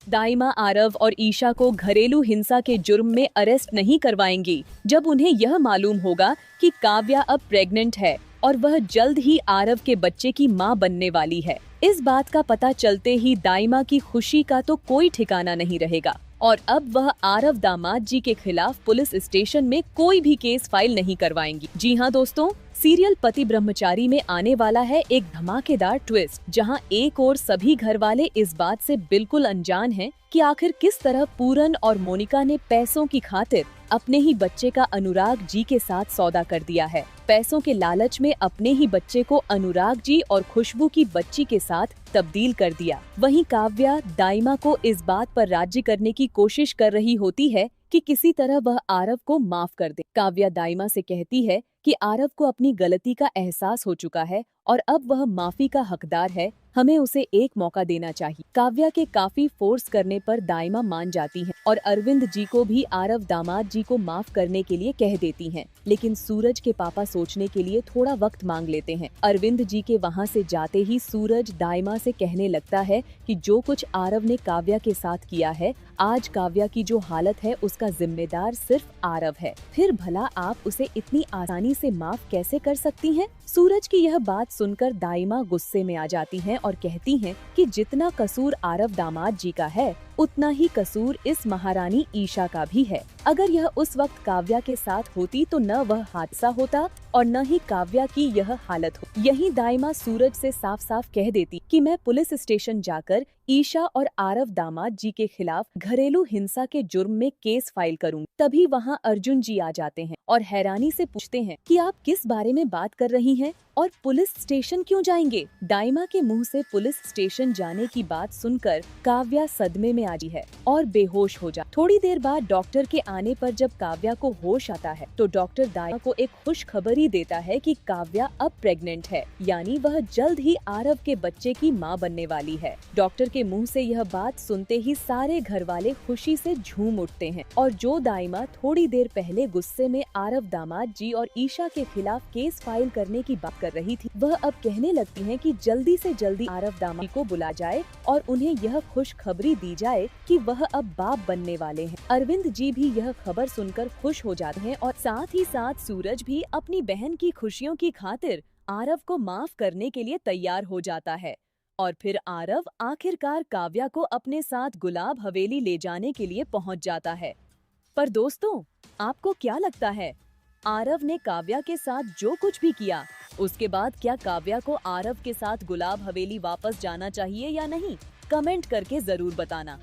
दाइमा आरव और ईशा को घरेलू हिंसा के जुर्म में अरेस्ट नहीं करवाएंगी जब उन्हें यह मालूम होगा कि काव्या अब प्रेग्नेंट है और वह जल्द ही आरव के बच्चे की मां बनने वाली है। इस बात का पता चलते ही दाइमा की खुशी का तो कोई ठिकाना नहीं रहेगा और अब वह आरव दामाद जी के खिलाफ पुलिस स्टेशन में कोई भी केस फाइल नहीं करवाएंगी। जी हाँ दोस्तों, सीरियल पति ब्रह्मचारी में आने वाला है एक धमाकेदार ट्विस्ट, जहां एक और सभी घर वाले इस बात से बिल्कुल अनजान हैं कि आखिर किस तरह पूरन और मोनिका ने पैसों की खातिर अपने ही बच्चे का अनुराग जी के साथ सौदा कर दिया है। पैसों के लालच में अपने ही बच्चे को अनुराग जी और खुशबू की बच्ची के साथ तब्दील कर दिया। वहीं काव्या दाइमा को इस बात पर राजी करने की कोशिश कर रही होती है कि किसी तरह वह आरव को माफ कर दे। काव्या दाइमा से कहती है कि आरव को अपनी गलती का एहसास हो चुका है और अब वह माफी का हकदार है, हमें उसे एक मौका देना चाहिए। काव्या के काफी फोर्स करने पर दाइमा मान जाती हैं और अरविंद जी को भी आरव दामाद जी को माफ करने के लिए कह देती हैं। लेकिन सूरज के पापा सोचने के लिए थोड़ा वक्त मांग लेते हैं। अरविंद जी के वहाँ से जाते ही सूरज दाइमा से कहने लगता है कि जो कुछ आरव ने काव्या के साथ किया है, आज काव्या की जो हालत है उसका जिम्मेदार सिर्फ आरव है। फिर भला आप उसे इतनी आसानी से माफ कैसे कर सकती हैं? सूरज की यह बात सुनकर दाइमा गुस्से में आ जाती हैं और कहती हैं कि जितना कसूर आरव दामाद जी का है, उतना ही कसूर इस महारानी ईशा का भी है। अगर यह उस वक्त काव्या के साथ होती तो न वह हादसा होता और न ही काव्या की यह हालत हो। यही दाइमा सूरज से साफ साफ कह देती कि मैं पुलिस स्टेशन जाकर ईशा और आरव दामाद जी के खिलाफ घरेलू हिंसा के जुर्म में केस फाइल करूंगी। तभी वहाँ अर्जुन जी आ जाते हैं और हैरानी से पूछते हैं कि आप किस बारे में बात कर रही हैं और पुलिस स्टेशन क्यों जाएंगे? दाइमा के मुंह से पुलिस स्टेशन जाने की बात सुनकर काव्या सदमे में आ जाती है और बेहोश हो जा। थोड़ी देर बाद डॉक्टर के आने पर जब काव्या को होश आता है तो डॉक्टर दाइमा को एक खुश खबरी देता है कि काव्या अब प्रेग्नेंट है, यानी वह जल्द ही आरव के बच्चे की मां बनने वाली है। डॉक्टर के मुंह से यह बात सुनते ही सारे घर वाले खुशी से झूम उठते हैं और जो दाइमा थोड़ी देर पहले गुस्से में आरव दामाद जी और ईशा के खिलाफ केस फाइल करने की बात कर रही थी, वह अब कहने लगती हैं कि जल्दी से जल्दी आरव दामाद को बुला जाए और उन्हें यह खुश खबरी दी जाए कि वह अब बाप बनने वाले हैं। अरविंद जी भी यह खबर सुनकर खुश हो जाते हैं और साथ ही साथ सूरज भी अपनी बहन की खुशियों की खातिर आरव को माफ करने के लिए तैयार हो जाता है। और फिर आरव आखिरकार काव्या को अपने साथ गुलाब हवेली ले जाने के लिए पहुंच जाता है। पर दोस्तों, आपको क्या लगता है, आरव ने काव्या के साथ जो कुछ भी किया, उसके बाद क्या काव्या को आरव के साथ गुलाब हवेली वापस जाना चाहिए या नहीं? कमेंट करके जरूर बताना।